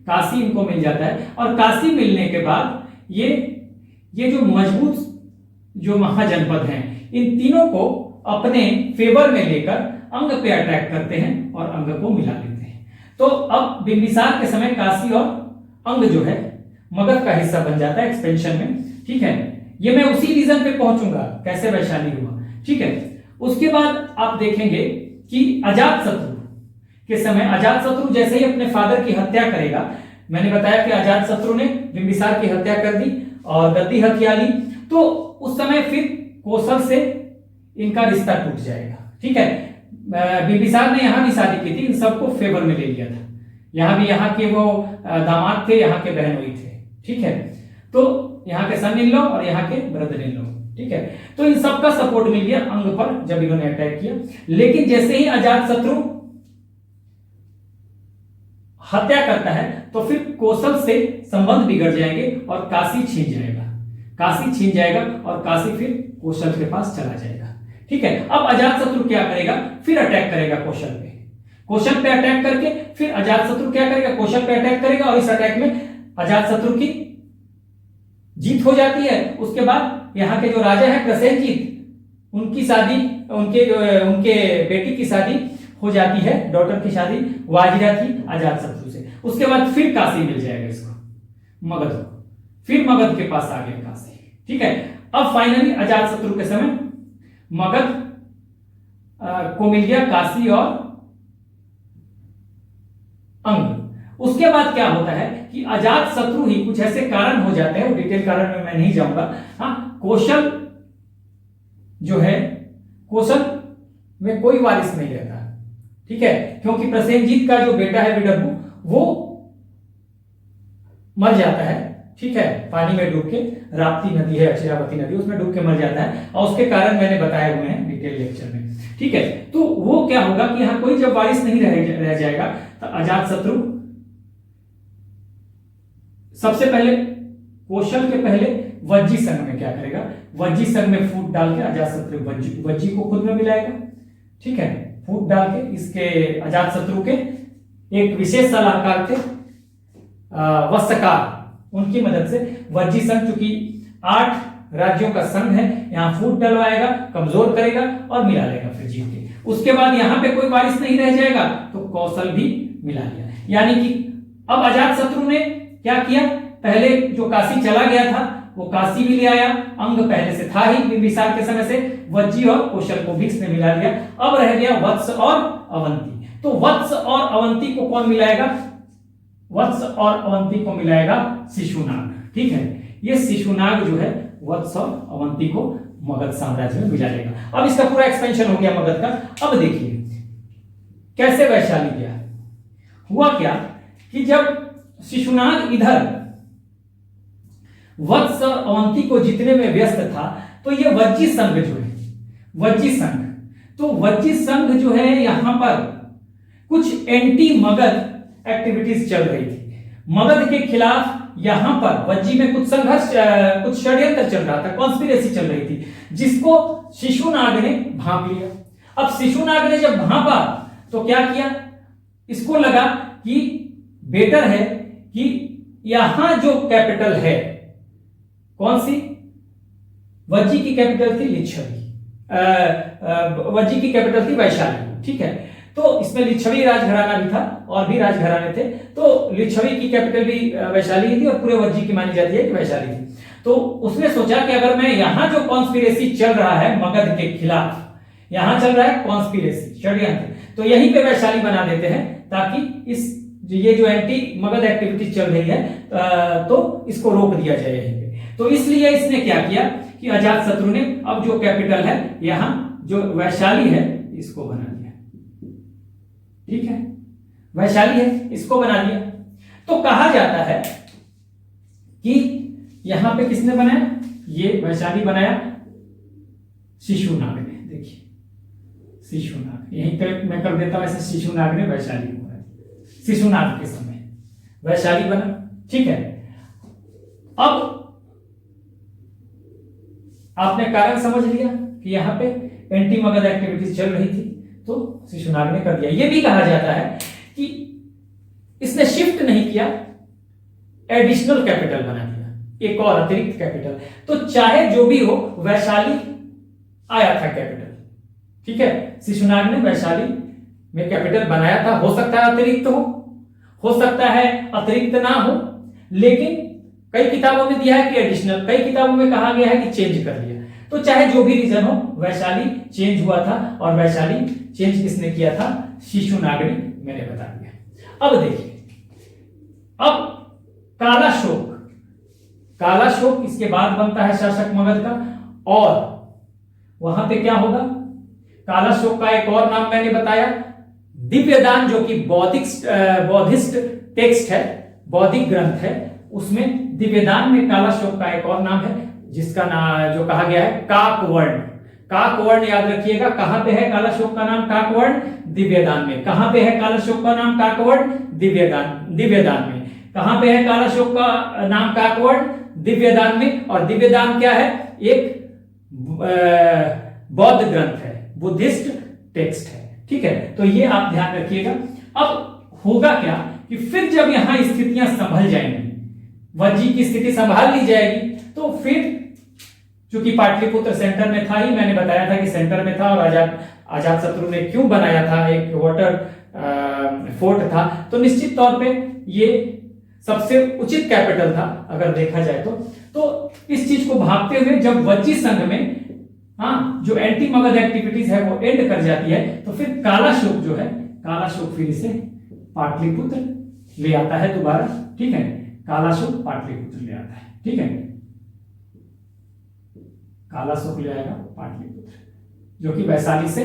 काशी इनको मिल जाता है। और काशी मिलने के बाद ये जो मजबूत जो महाजनपद हैं, इन तीनों को अपने फेवर में लेकर अंग पे अटैक करते हैं और अंग को मिला लेते हैं। तो अब बिंबिसार के समय काशी और अंग जो है मगध का हिस्सा बन जाता है एक्सपेंशन में, ठीक है। ये मैं उसी रीजन पे पहुंचूंगा कैसे वैशाली हुआ, ठीक है। उसके बाद आप देखेंगे कि अजातशत्रु के समय, अजातशत्रु जैसे ही अपने फादर की हत्या करेगा, मैंने बताया कि अजातशत्रु ने बिंबिसार की हत्या कर दी और गद्दी हथिया ली, तो उस समय फिर कौशल से इनका रिश्ता टूट जाएगा, ठीक है। बिंबिसार ने यहां भी शादी की थी, इन सबको फेवर में ले लिया था। यहां भी यहाँ के वो दामाद थे, यहाँ के बहनोई थे, ठीक है। तो यहाँ के सन इन लॉ और यहाँ के ब्रदर इन लॉ, ठीक है। तो इन सबका सपोर्ट मिल गया अंग पर जब इन्होंने अटैक किया। लेकिन जैसे ही अजातशत्रु हत्या करता है तो फिर कौशल से संबंध बिगड़ जाएंगे और काशी छीन जाएगा और काशी फिर कौशल के पास चला जाएगा, ठीक है। अब अजातशत्रु क्या करेगा, फिर अटैक करेगा कौशल पे अटैक करके फिर अजातशत्रु क्या करेगा, कौशल पे अटैक करेगा और इस अटैक में अजातशत्रु की जीत हो जाती है। उसके बाद यहाँ के जो राजा है प्रसेनजीत, उनकी शादी, उनके बेटी की शादी हो जाती है, डॉटर की शादी वाजिरा थी अजातशत्रु से। उसके बाद फिर काशी मिल जाएगा इसको, मगध को, फिर मगध के पास आ गया काशी, ठीक है। अब फाइनली अजातशत्रु के समय मगध को मिल गया काशी और अंग। उसके बाद क्या होता है कि अजातशत्रु ही कुछ ऐसे कारण हो जाते हैं, डिटेल कारण में मैं नहीं जाऊंगा, हाँ, कौशल जो है कौशल में कोई वारिस नहीं रहता, ठीक है, क्योंकि प्रसेनजीत का जो बेटा है विडम्बू वो मर जाता है, ठीक है, पानी में डूब के, राप्ती नदी है, अक्षरावती नदी, उसमें डूब के मर जाता है, और उसके कारण मैंने बताए हुए हैं डिटेल लेक्चर में, ठीक है। तो वो क्या होगा कि यहाँ कोई जब वारिस नहीं रह जाएगा तो अजातशत्रु सबसे पहले कौशल के पहले वज्जी संघ में क्या करेगा, वज्जी संघ में फूट डाल के अजातशत्रु वज्जी को खुद में मिलाएगा, ठीक है, फूट डाल के इसके अजातशत्रु के एक विशेष सलाहकार थे वत्सकार, उनकी मदद से वज्जी संघ, चूंकि 8 राज्यों का संघ है, यहां फूट डलवाएगा, कमजोर करेगा और मिला लेगा फिर जीत के। उसके बाद यहां पे कोई वारिस नहीं रह जाएगा तो कौशल भी मिला लिया, यानी कि अब अजातशत्रु ने क्या किया, पहले जो काशी चला गया था वो काशी भी ले आया, अंग पहले से था ही बिंबिसार के समय से, वज्जी और कौशल को भी इसने मिला लिया। अब रह गया वत्स और अवंती, तो वत्स और अवंती को कौन मिलाएगा, वत्स और अवंती को मिलाएगा शिशुनाग, ठीक है, ये शिशुनाग जो है वत्स और अवंती को मगध साम्राज्य में मिला लेगा। अब इसका पूरा एक्सपेंशन हो गया मगध का। अब देखिए कैसे वैशाली गया, हुआ क्या कि जब शिशुनाग इधर वत्स और अवंती को जीतने में व्यस्त था तो ये वज्जी संघ जो है, वज्जी संघ, तो वज्जी संघ जो है यहां पर कुछ एंटी मगध एक्टिविटीज चल रही थी, मगध के खिलाफ यहां पर वज्जी में कुछ संघर्ष, कुछ षड्यंत्र चल रहा था, कॉन्स्पिरेसी चल रही थी, जिसको शिशुनाग ने भांप लिया। अब शिशुनाग ने जब भांपा तो क्या किया, इसको लगा कि बेटर है कि यहां जो कैपिटल है, कौन सी, वज्जी की कैपिटल थी लिच्छवी, वज्जी की कैपिटल थी वैशाली, ठीक है, तो इसमें लिच्छवी राजघराना भी था और भी राजघराने थे, तो लिच्छवी की कैपिटल भी वैशाली थी और पूरे वज्जी की मानी जाती है कि वैशाली थी। तो उसने सोचा कि अगर मैं यहां जो कॉन्स्पिरेसी चल रहा है मगध के खिलाफ, यहां चल रहा है कॉन्स्पिरेसी षड्यंत्र, तो यहीं पे वैशाली बना देते हैं ताकि इस ये जो एंटी मगध एक्टिविटी चल रही है तो इसको रोक दिया जाए यहीं पे। तो इसलिए इसने क्या किया कि अजातशत्रु ने अब जो कैपिटल है यहां जो वैशाली है इसको बना दिया, ठीक है, वैशाली है इसको बना दिया। तो कहा जाता है कि यहां पे किसने बनाया, ये वैशाली बनाया शिशुनाग ने, देखिए शिशुनाग, यहीं पे मैं कर देता हूं ऐसे, शिशुनाग ने वैशाली बनाया, शिशुनाग के समय वैशाली बना, ठीक है। अब आपने कारण समझ लिया कि यहां पे एंटी मगध एक्टिविटीज चल रही थी तो शिशुनाग ने कर दिया। यह भी कहा जाता है कि इसने शिफ्ट नहीं किया, एडिशनल कैपिटल बना दिया, एक और अतिरिक्त कैपिटल, तो चाहे जो भी हो वैशाली आया था कैपिटल, ठीक है, शिशुनाग ने वैशाली में कैपिटल बनाया था, हो सकता है अतिरिक्त हो सकता है अतिरिक्त ना हो, लेकिन कई किताबों में दिया है कि एडिशनल, कई किताबों में कहा गया है कि चेंज कर दिया, तो चाहे जो भी रीजन हो वैशाली चेंज हुआ था, और वैशाली चेंज किसने किया था, शिशुनाग ने, मैंने बता दिया। अब देखिए, अब कालाशोक, कालाशोक इसके बाद बनता है शासक मगध का, और वहां पे क्या होगा, कालाशोक का एक और नाम मैंने बताया दिव्यदान, जो कि बौद्धिस्ट टेक्स्ट है, बौद्धिक ग्रंथ है, उसमें दिव्यदान में कालाशोक का एक और नाम है जिसका नाम जो कहा गया है काकवर्ण। काकवर्ण याद रखिएगा, कहां पे है कालाशोक का नाम काकवर्ण, दिव्यदान में। कहां पे है कालाशोक का नाम काकवर्ण, दिव्यदान में। कहां पे है कालाशोक का नाम काकवर्ण, दिव्यदान में। और दिव्यदान क्या है, एक बौद्ध ग्रंथ है, बुद्धिस्ट टेक्स्ट है, ठीक है, तो ये आप ध्यान रखिएगा। अब होगा क्या कि फिर जब यहां स्थितियां संभल जाएंगी, वज्जी की स्थिति संभाल ली जाएगी, तो फिर चूंकि पाटलिपुत्र सेंटर में था ही, मैंने बताया था कि सेंटर में था, और अजातशत्रु ने क्यों बनाया था, एक वाटर फोर्ट था, तो निश्चित तौर पे ये सबसे उचित कैपिटल था अगर देखा जाए तो इस चीज को भांपते हुए जब वज्जी संघ में जो एंटी मगध एक्टिविटीज है वो एंड कर जाती है, तो फिर कालाशोक जो है, कालाशोक फिर इसे पाटलिपुत्र ले आता है दोबारा, ठीक है, कालाशोक पाटलिपुत्र ले आता है, ठीक है। कालाशोक ले आएगा पाटलिपुत्र, जो कि वैशाली से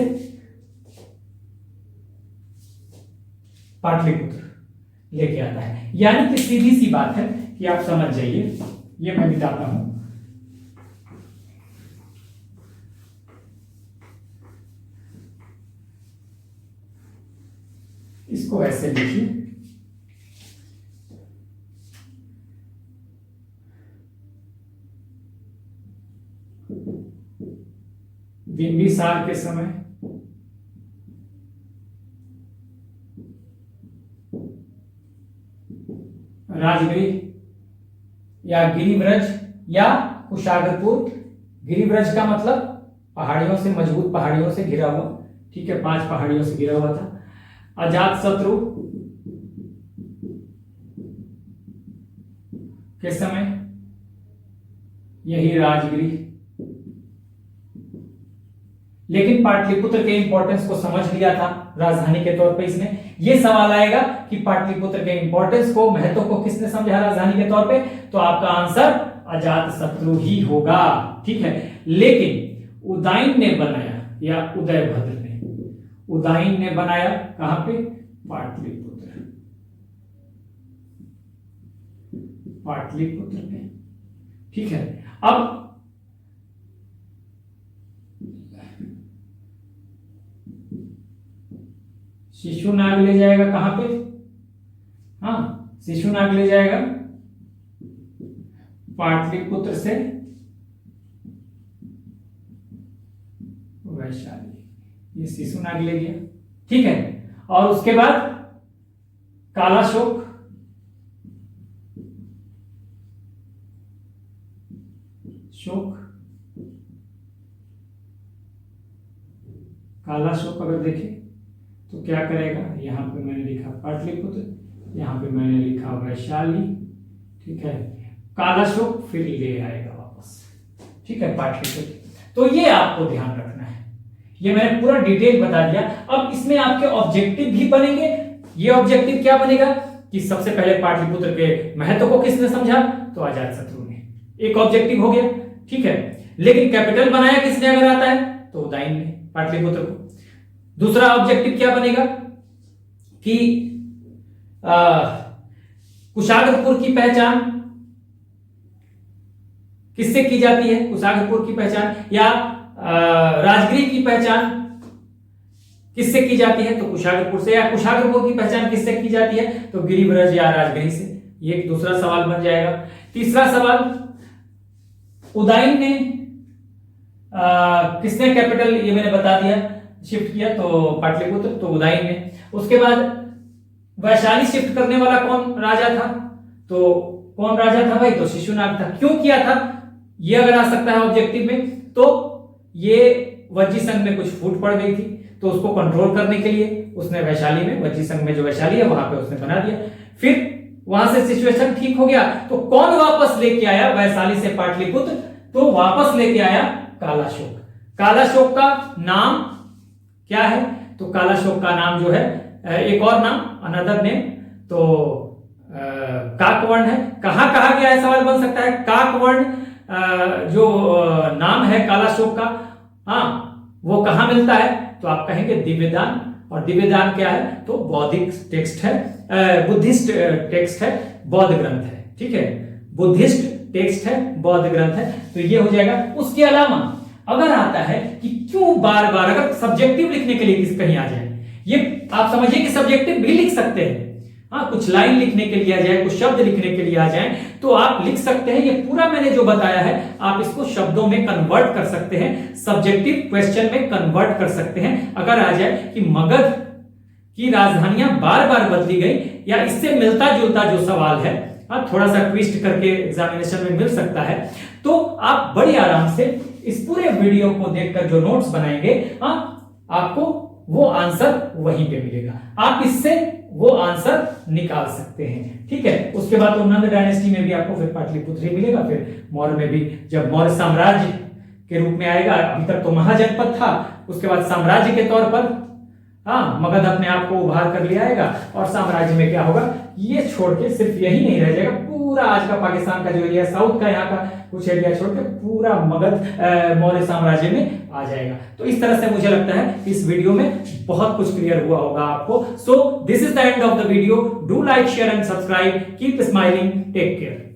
पाटलिपुत्र लेके आता है। यानी कि सीधी सी बात है कि आप समझ जाइए, ये मैं बताता हूं। इसको ऐसे लिखिए, बिंबिसार के समय राजगृह या गिरिव्रज या कुशाग्रपुर। गिरिव्रज का मतलब पहाड़ियों से, मजबूत पहाड़ियों से घिरा हुआ, ठीक है, 5 पहाड़ियों से घिरा हुआ था। अजात शत्रु के समय यही राजगृह। लेकिन पाटलिपुत्र के इंपॉर्टेंस को समझ लिया था राजधानी के तौर पे इसने। ये सवाल आएगा कि पाटलिपुत्र के इंपॉर्टेंस को, महत्व को किसने समझा राजधानी के तौर पे, तो आपका आंसर अजात शत्रु ही होगा, ठीक है। लेकिन उदयन ने बनाया, या उदयभद्र ने, उदयन ने बनाया कहां पे, पाटलिपुत्र, पाटलिपुत्र में, ठीक है। अब शिशुनाग ले जाएगा कहां पे, हाँ, शिशुनाग ले जाएगा पाटलिपुत्र से वैशाली, ये शिशुनाग ले गया, ठीक है। और उसके बाद कालाशोक, कालाशोक अगर देखें तो क्या करेगा, यहां पे मैंने लिखा पाटलिपुत्र, यहां पे मैंने लिखा वैशाली, ठीक है। कालाशोक फिर ले आएगा वापस, ठीक है, पाटलिपुत्र। तो ये आपको ध्यान रखना है, ये मैंने पूरा डिटेल बता दिया। अब इसमें आपके ऑब्जेक्टिव भी बनेंगे। ये ऑब्जेक्टिव क्या बनेगा कि सबसे पहले पाटलिपुत्र के महत्व को किसने समझा, तो अजातशत्रु ने, एक ऑब्जेक्टिव हो गया, ठीक है। लेकिन कैपिटल बनाया किसने अगर आता है, तो उदयन ने पाटलिपुत्र को। दूसरा ऑब्जेक्टिव क्या बनेगा कि कुशाग्रपुर की पहचान किससे की जाती है, कुशाग्रपुर की पहचान या राजगृह की पहचान किससे की जाती है, तो कुशाग्रपुर से, या कुशाग्रपुर की पहचान किससे की जाती है, तो गिरिव्रज या राजगृह से। ये एक दूसरा सवाल बन जाएगा। तीसरा सवाल, उदयन ने किसने कैपिटल, ये मैंने बता दिया, शिफ्ट किया, तो पाटलिपुत्र, तो उदयन ने। उसके बाद वैशाली शिफ्ट करने वाला कौन राजा था, तो कौन राजा था भाई, तो शिशुनाग था। क्यों किया था, ये अगर आ सकता है ऑब्जेक्टिव में, तो ये वज्जी संघ में कुछ फूट पड़ गई थी, तो उसको कंट्रोल करने के लिए उसने वैशाली में, वज्जी संघ में जो वैशाली है वहां पे उसने बना दिया। फिर वहां से सिचुएशन ठीक हो गया, तो कौन वापस लेके आया वैशाली से पाटलिपुत्र, तो वापस लेके आया कालाशोक। कालाशोक का नाम क्या है, तो कालाशोक का नाम जो है, एक और नाम, अनदर नेम, तो काकवर्ण है। कहां कहा गया है, सवाल बन सकता है। काकवर्ण जो नाम है कालाशोक का, हाँ, वो कहां मिलता है, तो आप कहेंगे दिव्यदान। और दिव्यदान क्या है, तो बौद्धिक टेक्स्ट है, बुद्धिस्ट टेक्स्ट है, बौद्ध ग्रंथ है, ठीक है, बुद्धिस्ट टेक्स्ट है, बौद्ध ग्रंथ है, तो ये हो जाएगा। उसके अलावा अगर आता है कि क्यों बार बार, अगर सब्जेक्टिव लिखने के लिए किसी कहीं आ जाए, ये आप समझिए कि सब्जेक्टिव भी लिख सकते हैं, हाँ, कुछ लाइन लिखने के लिए आ जाए, कुछ शब्द लिखने के लिए आ जाए, तो आप लिख सकते हैं। ये पूरा मैंने जो बताया है, आप इसको शब्दों में कन्वर्ट कर सकते हैं, सब्जेक्टिव क्वेश्चन में कन्वर्ट कर सकते हैं। अगर आ जाए कि मगध की राजधानियां बार बार बदली गई, या इससे मिलता जुलता जो सवाल है, थोड़ा सा ट्विस्ट करके एग्जामिनेशन में मिल सकता है, तो आप बड़ी आराम से इस पूरे वीडियो को देखकर जो नोट्स बनाएंगे, आपको वो आंसर वहीं पे मिलेगा, आप इससे वो आंसर निकाल सकते हैं, ठीक है। उसके बाद तो नंद डायनेस्टी में भी आपको फिर पाटलिपुत्र ही मिलेगा, फिर मौर्य में भी, जब मौर्य साम्राज्य के रूप में आएगा, अभी तक तो महाजनपद था, उसके बाद साम्राज्य के तौर पर, हाँ, मगध अपने आप को उभार कर ले आएगा, और साम्राज्य में क्या होगा ये छोड़ के सिर्फ यही नहीं रह जाएगा, पूरा आज का पाकिस्तान का जो एरिया, साउथ का यहाँ का कुछ एरिया छोड़ के पूरा मगध मौर्य साम्राज्य में आ जाएगा। तो इस तरह से मुझे लगता है इस वीडियो में बहुत कुछ क्लियर हुआ होगा आपको। So this is the end of the video. Do like, share and subscribe. Keep smiling, take care.